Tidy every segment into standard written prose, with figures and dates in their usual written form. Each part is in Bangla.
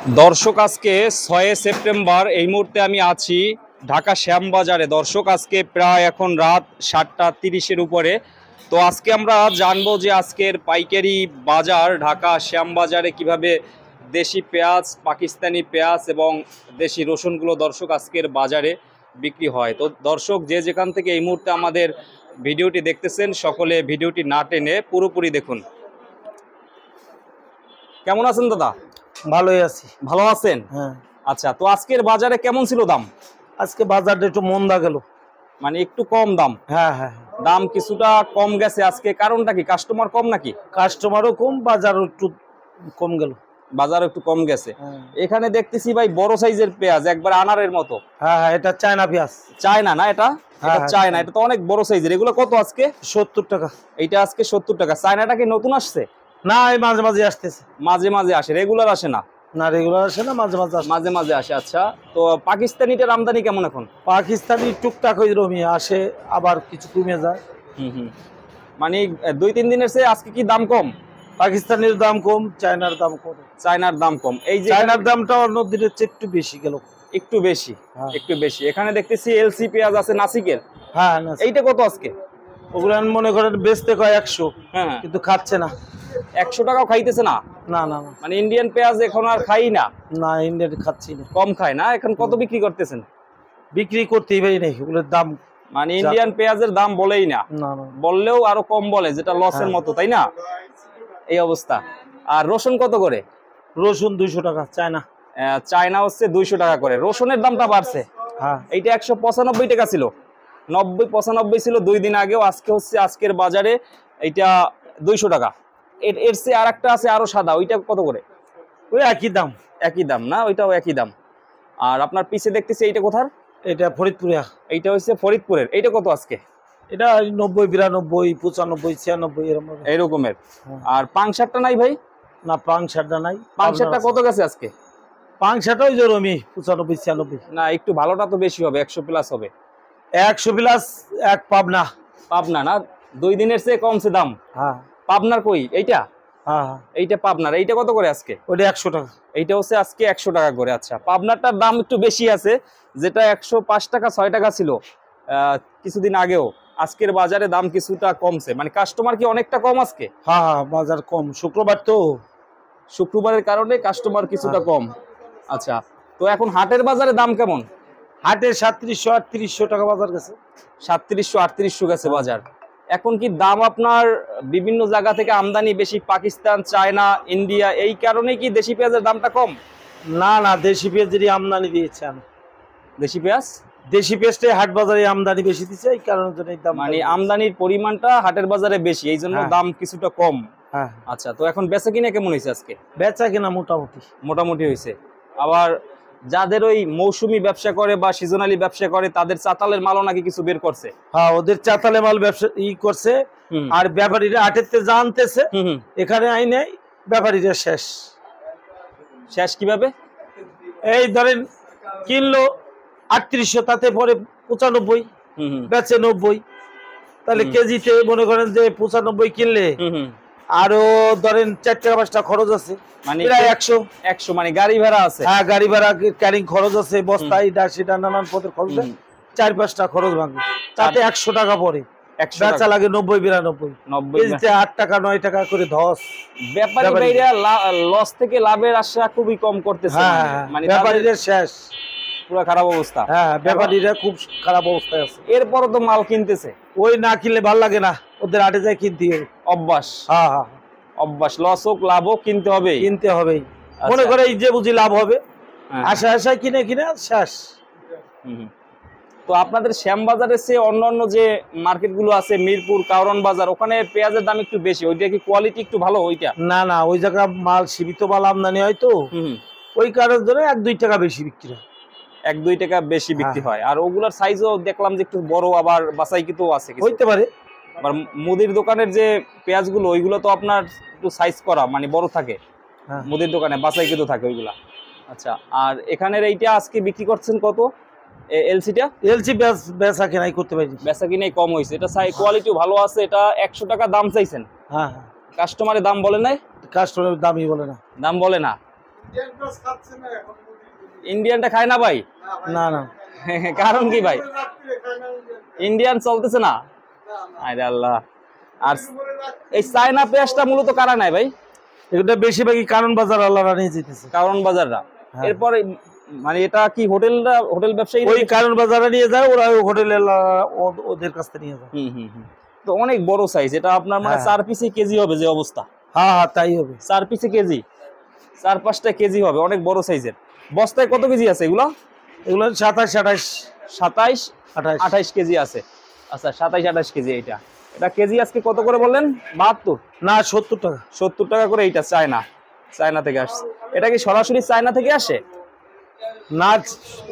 দর্শক আজকে 6 সেপ্টেম্বর এই মুহূর্তে আমি আছি ঢাকা শ্যামবাজারে। দর্শক আজকে প্রায় এখন রাত 7:30-এর উপরে। তো আজকে আমরা জানবো যে আজকের পাইকারি বাজার ঢাকা শ্যামবাজারে কিভাবে দেশি পেঁয়াজ, পাকিস্তানি পেঁয়াজ এবং দেশি রসুনগুলো দর্শক আজকের বাজারে বিক্রি হয়। তো দর্শক যে যেখান থেকে এই মুহূর্তে আমাদের ভিডিওটি দেখতেছেন সকলে ভিডিওটি না টেনে পুরোপুরি দেখুন। কেমন আছেন দাদা? ভালোই আছি। ভালো আছেন? হ্যাঁ। আচ্ছা, তো আজকের বাজারে কেমন ছিল দাম? আজকে বাজারটা একটু মন্দা গেল, মানে একটু কম দাম। হ্যাঁ হ্যাঁ, দাম কিছুটা কম গেছে আজকে, কারণটা কি? কাস্টমার কম নাকি? কাস্টমারও কম, বাজারও একটু কম গেল। বাজার একটু কম গেছে। হ্যাঁ এখানে দেখতেছি ভাই বড় সাইজের পেঁয়াজ, একবার আনারের মতো। হ্যাঁ, এটা চায়না পেঁয়াজ। চায়না না এটা? হ্যাঁ, এটা চায়না, এটা তো অনেক বড় সাইজের। এগুলো কত আজকে? 70 টাকা। এইটা আজকে 70 টাকা। চায়নাটা কি নতুন আসছে? না, এই মাঝে মাঝে আসতেছে। মাঝে মাঝে আসে, রেগুলার আসে না? না, রেগুলার আসে না, মাঝে মাঝে আসে। মাঝে মাঝে আসে। আচ্ছা, তো পাকিস্তানিটার আমদানি কেমন এখন? পাকিস্তানি টুকটাক ওই রকমই আসে, আবার কিছু কমে যায়। মানে 2-3 দিনের চেয়ে আজকে কি দাম কম? পাকিস্তানের দাম কম, চায়নার দাম কম। চায়নার দাম কম। এই যে চায়নার দামটা অন্য দিনের চেয়ে একটু বেশি গেল। একটু বেশি? হ্যাঁ। একটু বেশি। এখানে দেখতেছি এলসি পেঁয়াজ আছে নাসিকের। হ্যাঁ না, এইটা কত আজকে? ওগুলো মনে করেন বেচতে কয় 100, হ্যাঁ, কিন্তু খাচ্ছে না। 100 টাকাও খাইতেছে না? না না না, মানে ইন্ডিয়ান পেঁয়াজ এখন আর খাই না? না ইন্ডিয়ান খাচ্ছি না। কম খায় না? এখন কত বিক্রি করতেছেন? বিক্রি করতেই পারি নাই, ওগুলোর দাম। মানে ইন্ডিয়ান পেঁয়াজের দাম বলেই না, না না, বললেও আরো কম বলে, যেটা লসের মতো, তাই না? এই অবস্থা। আর রসুন কত করে? রসুন 200 টাকা চায়না। চায়না হচ্ছে 200 টাকা করে। রসুনের দামটা বাড়ছে। হ্যাঁ, এইটা 195 টাকা ছিল, 90-95 ছিল 2 দিন আগেও। আজকে হচ্ছে আজকের বাজারে এইটা 200 টাকা। এর চেয়ে আর একটা আছে আরো সাদা, ওইটা কত করে? ওই একই দাম। একই দাম না? ওইটাও একই দাম। আর আপনার পিছে দেখতেছি এইটা কোথার? এটা ফরিদপুরে। এইটা হচ্ছে ফরিদপুরের। এইটা কত আজকে? এটা 90, 92, 95, 96 এরকম। এইরকমের। হ্যাঁ। আর পাংশারটা নাই ভাই? না, পাংশারটা নাই। পাংশারটা কত গেছে আজকে? পাংশারটা ওই জরমি 95, 96। না, একটু ভালোটা তো বেশি হবে, 100 প্লাস হবে। 100 প্লাস। এক পাবনা। পাবনা না? 2 দিনের চেয়ে কমছে দাম। হ্যাঁ পাবনার কই এইটা? হ্যাঁ, এইটা পাবনার। এইটা কত করে আজকে? ওইটা 100 টাকা। এইটা হচ্ছে আজকে 100 টাকা করে। আচ্ছা, পাবনারটার দাম একটু বেশি আছে, যেটা 105 টাকা 6 টাকা ছিল কিছুদিন আগেও। আজকের বাজারে দাম কিছুটা কমছে। মানে কাস্টমার কি অনেকটা কম আজকে? হ্যাঁ হ্যাঁ, বাজার কম, শুক্রবার তো। শুক্রবারের কারণে কাস্টমার কিছুটা কম। আচ্ছা, তো এখন হাটের বাজারে দাম কেমন? হাটে 3700, 3800 টাকা বাজার গেছে। 3700-3800 গেছে বাজার। এখন কি দাম আপনার বিভিন্ন জায়গা থেকে আমদানি বেশি, পাকিস্তান, চায়না, ইন্ডিয়া, এই কারণে কি দেশি পেঁয়াজের দামটা কম? না না, দেশি পেঁয়াজেরই আমদানি দিয়েছে। আমি দেশি পেঁয়াজ, দেশি পেঁয়াজটাই হাট বাজারে আমদানি বেশি দিচ্ছে, এই কারণের জন্য দাম। মানে আমদানির পরিমাণটা হাটের বাজারে বেশি, এই জন্য হ্যাঁ। দাম কিছুটা কম। হ্যাঁ, আচ্ছা, তো এখন বেচা কিনা কেমন হয়েছে আজকে? বেচা কিনা মোটামুটি। মোটামুটি হয়েছে। আবার যাদের ওই মৌসুমি ব্যবসা করে বা সিজনালি ব্যবসা করে, তাদের চাতালের মালও নাকি কিছু বের করছে। হ্যাঁ, ওদের চাতালে মাল ব্যবসা করছে। আর ব্যাপারীরা হাটেতে জানতেছে, এখানে আইনে ব্যাপারীরা শেষ। শেষ কিভাবে? এই ধরেন কিনলো 3800, তাতে পরে 95, বেচে 90। তাহলে কেজিতে মনে করেন যে 95 কিনলে আরো ধরেন 4 টাকা 5 টাকা খরচ আছে, মানে 100 মানে গাড়ি ভাড়া আছে। হ্যাঁ, গাড়ি ভাড়া, ক্যারিং খরচ আছে, বস্তায় সেটা নানান পথের খরচ আছে, 4-5 টাকা খরচ ভাঙবে, তাতে 100 টাকা পড়ে। বেচা লাগে 90-92, 8 টাকা 9 টাকা করে ধস। ব্যাপারী ভাইরা লস থেকে লাভের আশা খুবই কম করতেছে। মানে ব্যাপারীদের শেষ, পুরো খারাপ অবস্থা। হ্যাঁ, ব্যাপারীরা খুব খারাপ অবস্থায় আছে। এরপরও তো মাল কিনতেছে। ওই না কিনলে ভালো লাগে না, ওদের হাটে যায় কিনতে হবে, অভ্যাস। হ্যাঁ হ্যাঁ, অভ্যাস। লস হোক লাভ হোক কিনতে হবে, কিনতে হবেই। মনে করে এই যে বুঝি লাভ হবে, আশায় কিনে কিনে শেষ। তো আপনাদের শ্যামবাজারের চেয়ে অন্যান্য যে মার্কেটগুলো আছে, মিরপুর, কারওয়ান বাজার, ওখানে পেঁয়াজের দাম একটু বেশি। ওইটা কি কোয়ালিটি একটু ভালো? ওইটা না না, ওই জায়গা মাল সীমিত মাল আমদানি হয় তো, ওই কারণের জন্য 1-2 টাকা বেশি বিক্রি হয়। 1-2 টাকা বেশি বিক্রি হয়। আর ওগুলার সাইজও দেখলাম যে একটু বড়, আবার বাছাইকৃত আছে, হইতে পারে। আবার মুদির দোকানের যে পেঁয়াজগুলো, ওইগুলো তো আপনার একটু সাইজ করা, মানে বড় থাকে। মুদির দোকানে বাছাইকৃত থাকে ওইগুলা। আচ্ছা, আর এখানের এইটা আজকে বিক্রি করছেন কত? এলসিটা? এলসি বেচা কেনাই করতে পারি, বেচা কিনাই কম হয়েছে। এটা কোয়ালিটিও ভালো আছে। এটা 100 টাকা দাম চাইছেন। হ্যাঁ, কাস্টমারের দাম বলে নাই? কাস্টমারের দামই বলে না। দাম বলে না। ইন্ডিয়ানটা খায় না ভাই? না না, কারণ কি ভাই? ইন্ডিয়ান চলতেছে না? আরে আল্লাহ। আর এই চায়না পেঁয়াজটা মূলত কারা নাই ভাই? এটা বেশিরভাগই কারণ বাজার আল্লাহরা নিয়ে যেতেছে। কারণ বাজাররা। এরপরে মানে এটা কি হোটেল ব্যবসায়ী ওই কারণ বাজারে নিয়ে যায়, ওরা হোটেলে ওদের কাছ থেকে নিয়ে যায়। তো অনেক বড় সাইজ এটা আপনার, মানে 4 পিসে কেজি হবে যে অবস্থা। হ্যাঁ হ্যাঁ তাই হবে, 4 পিসে কেজি, 4-5টা কেজি হবে, অনেক বড় সাইজের। বস্তায় কত কেজি আছে এগুলো? এগুলো 27, 28, 28 কেজি আছে। আচ্ছা 27-28 কেজি। এটা কেজি আজকে কত করে বললেন? 72 না 70 টাকা। 70 টাকা করে। এইটা চায়না থেকে আসছে। এটা কি সরাসরি চায়না থেকে আসে? না,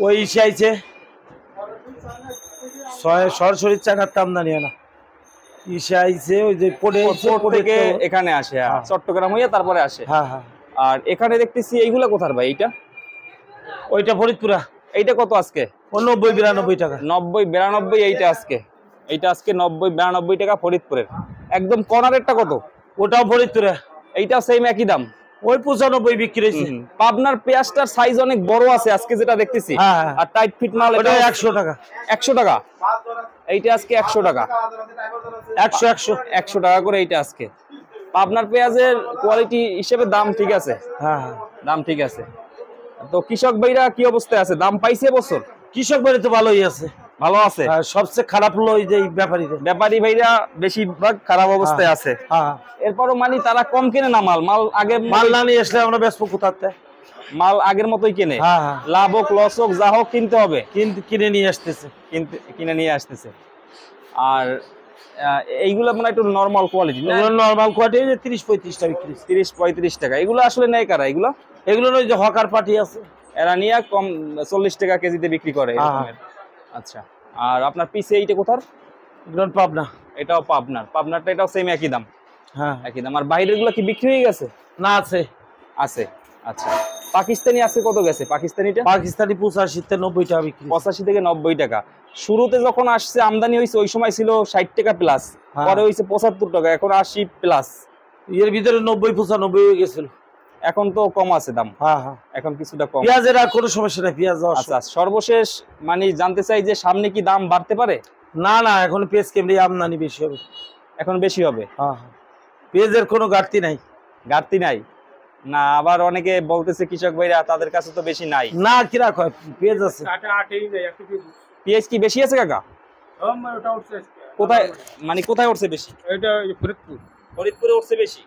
ওই চাইছে সরাসরি চায়নার আমদানি হয় না, আইছে ওই যে থেকে এখানে আসে, চট্টগ্রাম হইয়া তারপরে আসে। আর এখানে দেখতেছি এইগুলা কোথার ভাই? ওইটা ফরিদপুরা। এইটা কত আজকে? 90-92 টাকা। 90-92 এইটা আজকে 90-92 টাকা ফরিদপুরের। একদম কর্নারেরটা কত? ওটাও ফরিদপুরে, এইটা সেম একই দাম, ওই 95 বিক্রি হয়েছে। পাবনার পেঁয়াজটার সাইজ অনেক বড় আছে আজকে যেটা দেখতেছি। আর টাইট ফিট মাল এটা 100 টাকা। 100 টাকা। এইটা আজকে 100 টাকা। 100 টাকা করে এইটা আজকে। পাবনার পেঁয়াজের কোয়ালিটি হিসেবে দাম ঠিক আছে। দাম ঠিক আছে। তো কৃষক ভাইরা কি অবস্থায় আছে? দাম পাইছে বছর? কৃষক ভাইরা তো ভালোই আছে, ভালো আছে। সবচেয়ে খারাপ হলো ওই যে ব্যাপারী ভাইরা বেশিরভাগ খারাপ অবস্থায় আছে। এরপরও মানে তারা কম কেনে না মাল আগে মাল না নিয়ে আসলে আমরা বেচবো কোথাতে? মাল আগের মতোই কেনে। লাভ হোক লস হোক যা হোক কিনতে হবে, কিনে নিয়ে আসতেছে। আর এইগুলো মানে একটু নরমাল কোয়ালিটি, নরমাল কোয়ালিটি 30-35 টাকা বিক্রি। 30-35 টাকা। এগুলো আসলে নেয় কারা? এগুলো ওই যে হকার পার্টি আছে, এরা নিয়ে কম 40 টাকা কেজিতে বিক্রি করে। আচ্ছা। আর আপনার পিছে এইটা কোথার? পাবনা। এটাও পাবনারটা এটাও সেম একই দাম। একই দাম। আর বাইরের গুলো কি বিক্রি হয়ে গেছে? না, আছে। আচ্ছা। পাকিস্তানি আছে কত গেছে? পাকিস্তানি 85-90 টাকা বিক্রি। 85 থেকে 90 টাকা। শুরুতে যখন আসছে আমদানি হয়েছে ওই সময় ছিল 60 টাকা প্লাস, পরে হয়েছে 75 টাকা, এখন 80 প্লাস। এর ভিতরে 90-95 হয়ে গেছিল। এখন তো কম আছে দাম। এখন কিছুটা কম। পেঁয়াজের আর কোনো সমস্যা নাই, পেঁয়াজ। আচ্ছা, সর্বশেষ মানে জানতে চাই যে সামনে কি দাম বাড়তে পারে? না, এখন পেঁয়াজ কেমনি আমদানি বেশি হবে। এখন বেশি হবে। পেঁয়াজের কোনো ঘাটতি নাই। না, আবার অনেকে বলতেছে কৃষক ভাইরা তাদের কাছে তো বেশি নাই। না, কিরা কয় পেঁয়াজ আছে। পেঁয়াজ কি বেশি আছে কাকা? কোথায় মানে কোথায় উঠছে বেশি? ফরিদপুরে উঠছে বেশি।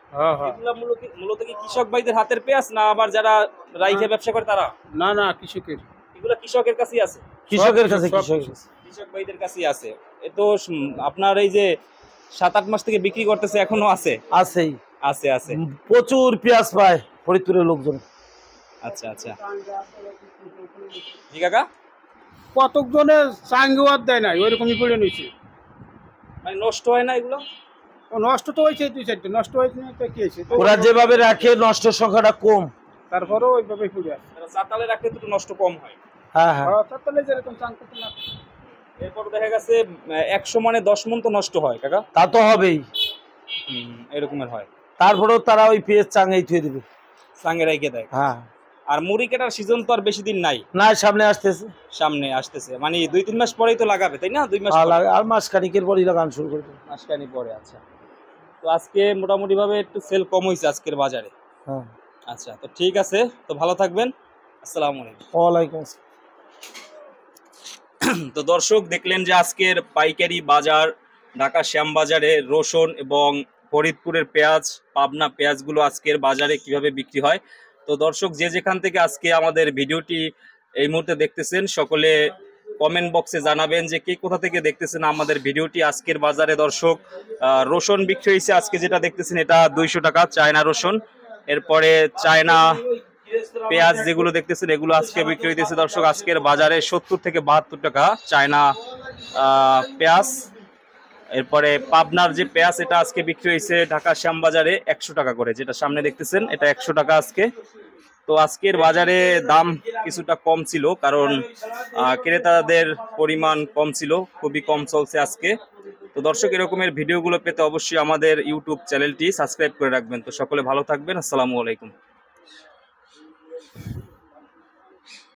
এগুলা মূলত কি কৃষক ভাইদের হাতের পেঁয়াজ না আবার যারা রাইখে ব্যবসা করে তারা? না, কৃষকের। এগুলা কৃষকের কাছেই আছে। কৃষক ভাইদের কাছেই আছে। এ তো আপনার এই যে 7-8 মাস থেকে বিক্রি করতেছে, এখনো আছে। প্রচুর পেঁয়াজ পায় ফরিদপুরের লোকজন। আচ্ছা। জি কাকা, কতক জনের চাঙ্গিওয়াত দেয় না, ওইরকমই পড়ে নিয়েছে। মানে নষ্ট হয় না এগুলো? নষ্ট তো হয়েছে, 2-4টা নষ্ট হয়েছে না তো কি হয়েছে? ওরা যেভাবে রাখে নষ্টের সংখ্যাটা কম, তারপরেও ওইভাবে পড়ে আছে। চাতালে রাখলে তো নষ্ট কম হয়। চাতালে যেরকম চাং করতে না। এরপর দেখা গেছে 100 মনে 10 মন তো নষ্ট হয় কাকা। তা তো হবেই, এরকমের হয়। তারপরেও তারা ওই পেঁয়াজ চাঙেই থুয়ে দিবে, চাঙে রেখে দেয়। আর মুড়ি কাটার সিজন তো আর বেশি দিন নাই। সামনে আসতেছে মানে 2-3 মাস পরেই তো লাগাবে, তাই না? 2 মাস আর মাস খানিকের পরই লাগানো শুরু করবে। মাসখানি পরে। আচ্ছা, তো আজকে মোটামুটি ভাবে একটু সেল কম হয়েছে আজকের বাজারে। আচ্ছা, তো ঠিক আছে, তো ভালো থাকবেন। আসসালামু আলাইকুম। ওয়ালাইকুম আসসালাম। তো দর্শক দেখলেন যে আজকের পাইকারি বাজার ঢাকা শ্যামবাজারে রসুন এবং ফরিদপুরের পেঁয়াজ, পাবনা পেঁয়াজগুলো আজকের বাজারে কিভাবে বিক্রি হয়। তো দর্শক যে যেখান থেকে আজকে আমাদের ভিডিওটি এই মুহূর্তে দেখতেছেন সকলে কমেন্ট বক্সে জানাবেন যে কে কোথা থেকে দেখতেছেন আমাদের ভিডিওটি। আজকের বাজারে দর্শক রসুন বিক্রি হয়েছে আজকে যেটা দেখতেছেন এটা 200 টাকা চায়না রসুন। এরপরে চায়না পেঁয়াজ যেগুলো দেখতেছেন এগুলো আজকে বিক্রি হইতেছে দর্শক আজকের বাজারে 70 থেকে 72 টাকা চায়না পেঁয়াজ। এরপরে পাবনার যে পেঁয়াজ এটা আজকে বিক্রি হয়েছে ঢাকা শ্যামবাজারে 100 টাকা করে, যেটা সামনে দেখতেছেন এটা 100 টাকা আজকে। তো আজকের বাজারে দাম কিছুটা কম ছিল কারণ ক্রেতাদের পরিমাণ কম ছিল, খুবই কম চলছে আজকে। তো দর্শক এরকমের ভিডিওগুলো পেতে অবশ্যই আমাদের ইউটিউব চ্যানেলটি সাবস্ক্রাইব করে রাখবেন। তো সকলে ভালো থাকবেন। আসসালামু আলাইকুম।